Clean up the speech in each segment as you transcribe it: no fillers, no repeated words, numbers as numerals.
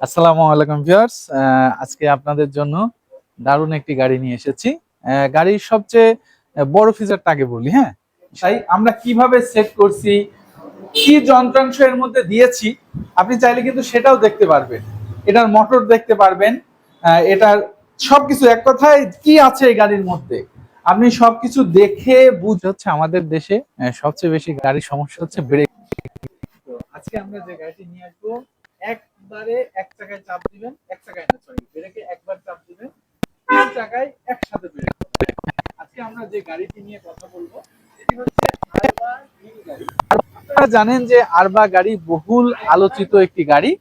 আসসালামু আলাইকুম ভিউয়ার্স, আজকে আপনাদের জন্য দারুণ একটি গাড়ি নিয়ে এসেছি। গাড়ির সবচেয়ে বড় ফিচারটা আগে বলি। হ্যাঁ, তাই আমরা কিভাবে সেট করছি, কি যন্ত্রাংশ এর মধ্যে দিয়েছি, আপনি চাইলে কিন্তু সেটাও দেখতে পারবেন। এটার মোটর দেখতে পারবেন, এটার সবকিছু, এক কথায় কি আছে এই গাড়ির মধ্যে আপনি সবকিছু দেখে বুঝ হচ্ছে। আমাদের দেশে সবচেয়ে বেশি গাড়ির সমস্যা হচ্ছে ব্রেক। তো আজকে আমরা যে গাড়িটি নিয়ে আসবো, একবারে এক চাকায় চাপ দিবেন, এক চাকায় না সরি ব্রেকে একবার চাপ দিবেন, তিন চাকায় একসাথে ব্রেক হবে। আজকে আমরা যে গাড়িটি নিয়ে কথা বলবো সেটি হচ্ছে আরবা মিনি গাড়ি। আপনারা জানেন যে আরবা গাড়ি বহুল আলোচিত একটি গাড়ি,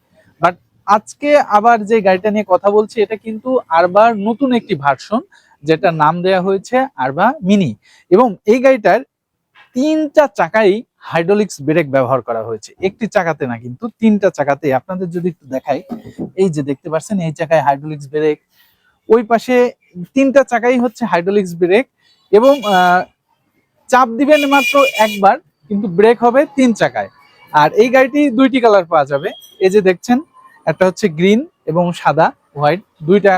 বাট আজকে আবার যে গাড়িটা নিয়ে কথা বলছি এটা কিন্তু আরবার নতুন একটি ভার্সন, যেটা নাম দেয়া হয়েছে আরবা মিনি। এবং এই গাড়িটার তিনটা চাকাই হাইড্রোলিক্স ব্রেক ব্যবহার করা হয়েছে, একটি চাকাতে না, কিন্তু তিনটা চাকাতে। আপনাদের যদি একটু দেখাই, এই যে দেখতে পাচ্ছেন এই চাকায় হাইড্রোলিক্স ব্রেক, ওই পাশে তিনটা চাকাই হচ্ছে হাইড্রোলিক্স ব্রেক। এবং চাপ দিবেন মাত্র একবার, কিন্তু ব্রেক হবে তিন চাকায়। আর এই গাড়িটি দুইটি কালার পাওয়া যাবে, এই যে দেখছেন, একটা হচ্ছে গ্রিন এবং সাদা হোয়াইট, দুইটা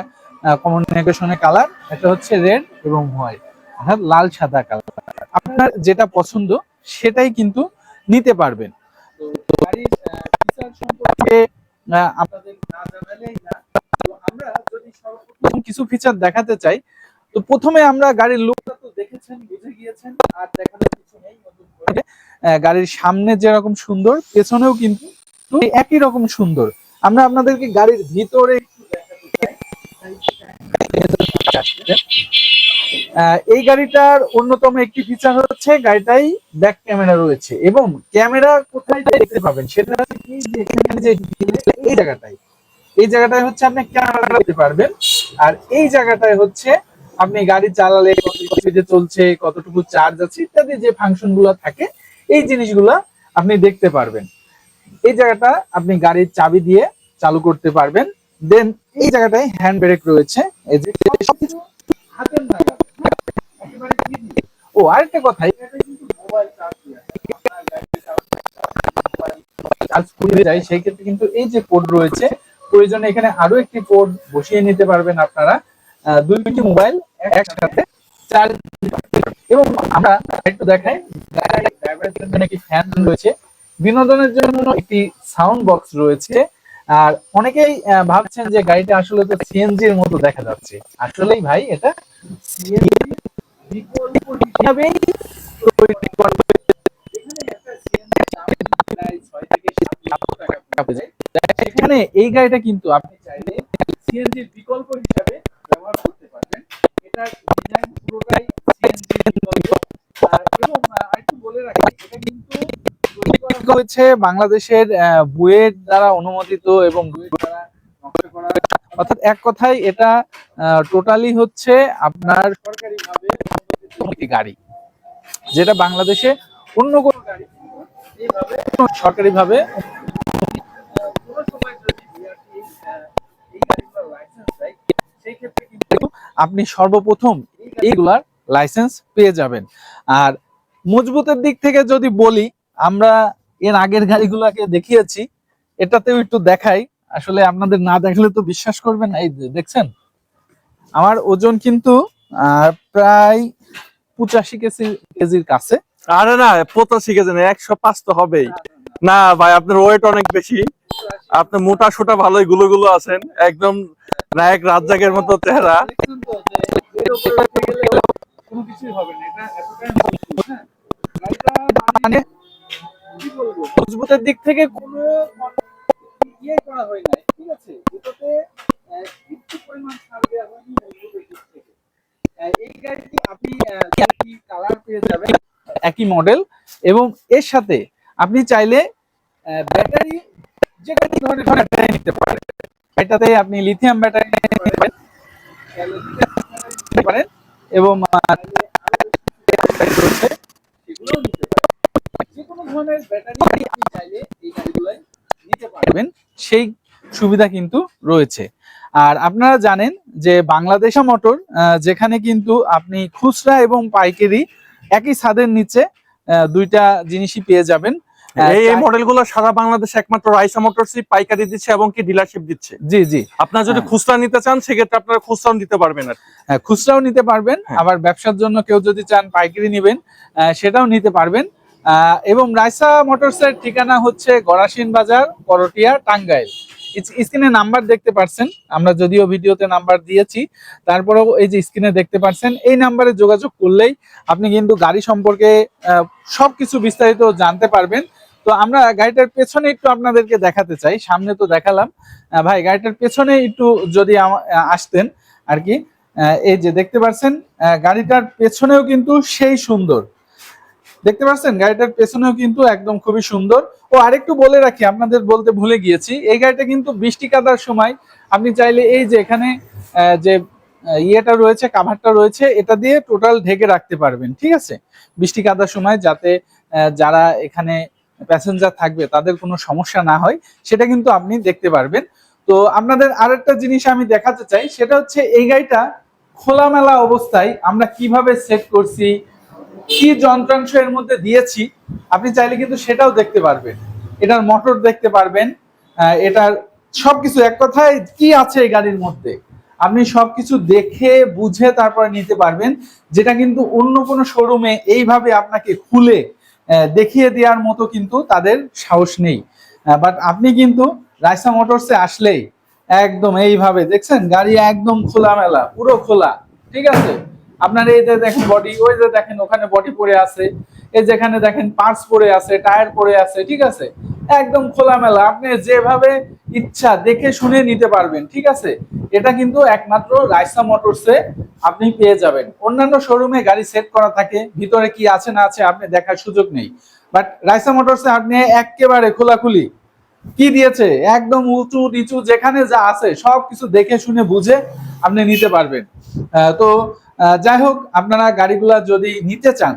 কমিউনিকেশনের কালার। একটা হচ্ছে রেড এবং হোয়াইট, অর্থাৎ লাল সাদা কালার। আপনার যেটা পছন্দ সেটাই কিন্তু নিতে পারবেন। তো গাড়ির ফিচার সম্পর্কে আপনাদের না জানালেই না। তো আমরা যদি সর্বপ্রথম কিছু ফিচার দেখাতে চাই, তো প্রথমে আমরা গাড়ির লুকটা তো দেখেছেন, বুঝে গিয়েছেন, আর দেখানোর কিছু নেই নতুন করে। গাড়ির সামনে যেরকম সুন্দর, পেছনেও কিন্তু একই রকম সুন্দর। আমরা আপনাদেরকে গাড়ির ভিতরে একটু দেখাতে চাই। এই গাড়িটার অন্যতম একটি ফিচার হচ্ছে গাড়িটাই ব্যাক ক্যামেরা রয়েছে। এবং ক্যামেরা কোথায় দেখতে পাবেন সেটা হচ্ছে কি, যে এখানে যে এই জায়গাটায়, এই জায়গাটায় হচ্ছে আপনি ক্যামেরা দেখতে পারবেন। আর এই জায়গাটায় হচ্ছে আপনি গাড়ি চালালে কত স্পিডে চলছে, কতটুকু চার্জ আছে ইত্যাদি যে ফাংশন গুলো থাকে, এই জিনিসগুলো আপনি দেখতে পারবেন। এই জায়গাটা আপনি গাড়ির চাবি দিয়ে চালু করতে পারবেন। দেন এই জায়গাটায় হ্যান্ড ব্রেক রয়েছে, এই যে সবকিছু হাতের নাগালে। একেবারে easy। ও আরেকটা কথা, এখানে কিন্তু মোবাইল চার্জ দেওয়া যায়। আপনার গাড়িতে চার্জ ফুরিয়ে যায়, সেই ক্ষেত্রে কিন্তু এই যে পোর্ট রয়েছে, প্রয়োজনে এখানে আরো একটি পোর্ট বসিয়ে নিতে পারবেন আপনারা। দুইটি মোবাইল একসাথে চার্জ। এবং আমরা একটু দেখাই, ড্রাইভারের জন্য একটি ফ্যান রয়েছে, বিনোদনের জন্য একটি সাউন্ড বক্স রয়েছে। আর অনেকেই ভাবছেন যে গাড়িটা আসলে তো সিএনজি এর মতো দেখা যাচ্ছে। আসলেই ভাই এটা সিএনজি বিকল্প হিসাবেই তৈরি করা হয়েছে। এখানে একটা সিএনজি দাম প্রায় 6 থেকে 7 লক্ষ টাকা পড়ে যায়। এখানে এই গাড়িটা কিন্তু আপনি চাইলে সিএনজি বিকল্প হিসাবে ব্যবহার করতে পারবেন। এটার ডিজাইন পুরোটাই সিএনজি বিকল্প। এবং আরেকটু বলে রাখি, এটা কিন্তু তৈরি করা হয়েছে বাংলাদেশের বুয়েট দ্বারা অনুমোদিত এবং বুয়েট দ্বারা নকশা করা, অর্থাৎ এক কথায় এটা টোটালি হচ্ছে আপনার সরকারিভাবে অনুমোদিত একটি গাড়ি, যেটা বাংলাদেশে অন্য কোনো গাড়ি এইভাবে সরকারিভাবে কোনো সময় যদি বিআরটি এই গাড়িগুলোর লাইসেন্স দেয়, সেই ক্ষেত্রে কিন্তু আপনি সর্বপ্রথম এইগুলার লাইসেন্স পেয়ে যাবেন। আর মজবুতের দিক থেকে যদি বলি, আমরা এর আগের গাড়িগুলোকে দেখিয়েছি, এটাতেও একটু দেখাই। আসলে আপনাদের না দেখলে তো বিশ্বাস করবেন না। এই দেখছেন, আমার ওজন কিন্তু প্রায় 85 কেজির কাছে। আরে না, 85 কেজি না, 105 তো হবেই। না ভাই, আপনার ওয়েট অনেক বেশি। আপনি মোটা সোটা ভালোই গুলো গুলো আছেন, একদম নায়ক রাজ্জাকের মতো চেহারা। দেখছেন তো যে এর উপরে উঠে গেলেও কোনো কিছুই হবে না, এটা এতটাই মজবুত। হ্যাঁ, গাড়িটা মানে কি বলবো, মজবুতের দিক থেকে কোনো ইয়ে করা হয় নাই, ঠিক আছে। এটাতে একটু পরিমাণ ছাড় দেওয়া হয়নি মজবুতের দিক থেকে। এই গাড়িটি আপনি একই কালার পেয়ে যাবেন, একই মডেল। এবং এর সাথে আপনি চাইলে ব্যাটারি, যে কোনো ধরনের ব্যাটারি নিতে পারেন। এটাতে আপনি লিথিয়াম ব্যাটারি নিতে পারেন, নিতে পারেন। এবং ব্যাটারি রয়েছে, সেগুলোও নিতে পারেন। যে কোনো ধরনের ব্যাটারি আপনি চাইলে এই গাড়িগুলোয় নিতে পারবেন, সেই সুবিধা কিন্তু রয়েছে। আর আপনারা জানেন যে বাংলাদেশা মোটর, যেখানে কিন্তু আপনি খুচরা এবং পাইকারি একই ছাদের নিচে দুইটা জিনিসই পেয়ে যাবেন। এই মডেলগুলো সারা বাংলাদেশে একমাত্র রাইসা মোটরসই পাইকারি দিচ্ছে এবং কি ডিলারশিপ দিচ্ছে। জি জি, আপনারা যদি খুচরা নিতে চান সেক্ষেত্রে আপনারা খুচরাও নিতে পারবেন আর খুচরাও নিতে পারবেন, আবার ব্যবসার জন্য কেউ যদি চান পাইকারি নেবেন সেটাও নিতে পারবেন। এবং রাইসা মোটরসের ঠিকানা হচ্ছে গড়াশিন বাজার, করটিয়া, টাঙ্গাইল। স্ক্রিনে নাম্বার দেখতে পাচ্ছেন, আমরা যদিও ভিডিওতে নাম্বার দিয়েছি, তারপরেও এই যে স্ক্রিনে দেখতে পাচ্ছেন, এই নাম্বারে যোগাযোগ করলেই আপনি কিন্তু গাড়ি সম্পর্কে সবকিছু বিস্তারিত জানতে পারবেন। তো আমরা গাড়িটার পেছনে একটু আপনাদেরকে দেখাতে চাই, সামনে তো দেখালাম, ভাই গাড়িটার পেছনে একটু যদি আসতেন আর কি। এই যে দেখতে পাচ্ছেন গাড়িটার পেছনেও কিন্তু সেই সুন্দর, দেখতে পাচ্ছেন গাড়িটার পেছনেও কিন্তু একদম খুবই সুন্দর। ও আরেকটু বলে রাখি, আপনাদের বলতে ভুলে গিয়েছি, এই গাড়িটা কিন্তু বৃষ্টি কাদার সময় আপনি চাইলে এই যে এখানে যে ইয়েটা রয়েছে, কাভারটা রয়েছে, এটা দিয়ে টোটাল ঢেকে রাখতে পারবেন, ঠিক আছে, বৃষ্টি কাদার সময়, যাতে যারা এখানে প্যাসেঞ্জার থাকবে তাদের কোনো সমস্যা না হয়, সেটা কিন্তু আপনি দেখতে পারবেন। তো আপনাদের আরেকটা জিনিস আমি দেখাতে চাই, সেটা হচ্ছে এই গাড়িটা খোলামেলা অবস্থায় আমরা কিভাবে সেট করছি, কি যন্ত্রাংশ এর মধ্যে দিয়েছি, আপনি চাইলে কিন্তু সেটাও দেখতে পারবেন। এটার মোটর দেখতে পারবেন, এটার সবকিছু, এক কথায় কি আছে এই গাড়ির মধ্যে আপনি সবকিছু দেখে বুঝে তারপরে নিতে পারবেন, যেটা কিন্তু অন্য কোনো শোরুমে এইভাবে আপনাকে খুলে দেখিয়ে দেওয়ার মতো কিন্তু তাদের সাহস নেই। বাট আপনি কিন্তু রাইসা মোটরসে আসলেই একদম এইভাবে দেখছেন গাড়ি একদম খোলামেলা, পুরো খোলা, ঠিক আছে। আপনার এই যে দেখেন বডি, ওই যে দেখেন ওখানে বডি পড়ে আছে, এই যেখানে দেখেন পার্টস পড়ে আছে, টায়ার পড়ে আছে, ঠিক আছে, একদম খোলামেলা, আপনি যেভাবে ইচ্ছা দেখে শুনে নিতে পারবেন, ঠিক আছে। এটা কিন্তু একমাত্র রাইসা মোটরসে আপনি পেয়ে যাবেন। অন্যান্য শোরুমে গাড়ি সেট করা থাকে, ভিতরে কি আছে না আছে আপনি দেখার সুযোগ নেই, বাট রাইসা মোটরসে আপনি একেবারে খোলাখুলি কি দিয়েছে, একদম উঁচু নিচু যেখানে যা আছে সবকিছু দেখে শুনে বুঝে আপনি নিতে পারবেন। তো যাই হোক, আপনারা গাড়িগুলা যদি নিতে চান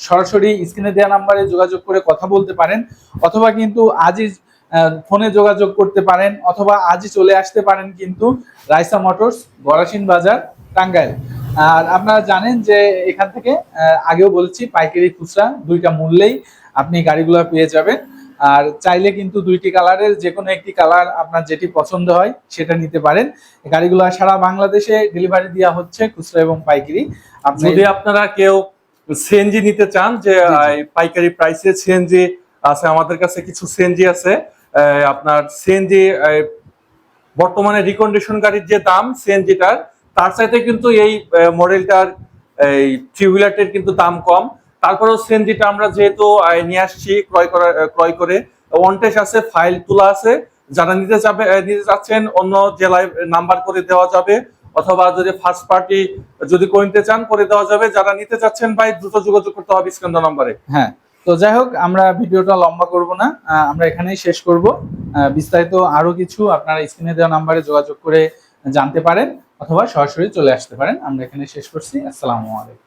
সরাসরি স্ক্রিনে দেওয়া নাম্বারে যোগাযোগ করে কথা বলতে পারেন, অথবা কিন্তু আজই ফোনে যোগাযোগ করতে পারেন, অথবা আজই চলে আসতে পারেন কিন্তু রাইসা মোটরস, গড়াশিন বাজার, টাঙ্গাইল। আর আপনারা জানেন যে এখান থেকে আগেও বলেছি পাইকারি খুচরা দুইটা মূল্যেই আপনি গাড়িগুলো পেয়ে যাবেন। আর চাইলে কিন্তু দুইটি কালারের যে কোনো একটি কালার আপনার যেটি পছন্দ হয় সেটা নিতে পারেন। গাড়িগুলো সারা বাংলাদেশে ডেলিভারি দেওয়া হচ্ছে, খুচরা এবং পাইকারি। যদি আপনারা কেউ সিএনজি নিতে চান, যে পাইকারি প্রাইসে সিএনজি আছে, আমাদের কাছে কিছু সিএনজি আছে। আপনার সিএনজি বর্তমানে রিকন্ডিশন গাড়ির যে দাম সিএনজিটার, তার চাইতে কিন্তু এই মডেলটার এই থ্রি হুইলারটির কিন্তু দাম কম। তারপরেও সিএনজিটা আমরা যেহেতু নিয়ে আসছি ক্রয় করে, ওয়ান টেস্ট আছে, ফাইল তোলা আছে, যারা নিতে চাচ্ছেন অন্য জেলায় নাম্বার করে দেওয়া যাবে, অথবা যদি ফার্স্ট পার্টি যদি করে নিতে চান করে দেওয়া যাবে। যারা নিতে চাচ্ছেন ভাই দ্রুত যোগাযোগ করতে হবে স্ক্রিন নম্বরে। হ্যাঁ, তো যাই হোক, আমরা ভিডিওটা লম্বা করব না, আমরা এখানেই শেষ করব। বিস্তারিত আরো কিছু আপনারা স্ক্রিনে দেওয়া নাম্বারে যোগাযোগ করে জানতে পারেন, অথবা সরাসরি চলে আসতে পারেন। আমরা এখানে শেষ করছি। আসসালামু আলাইকুম।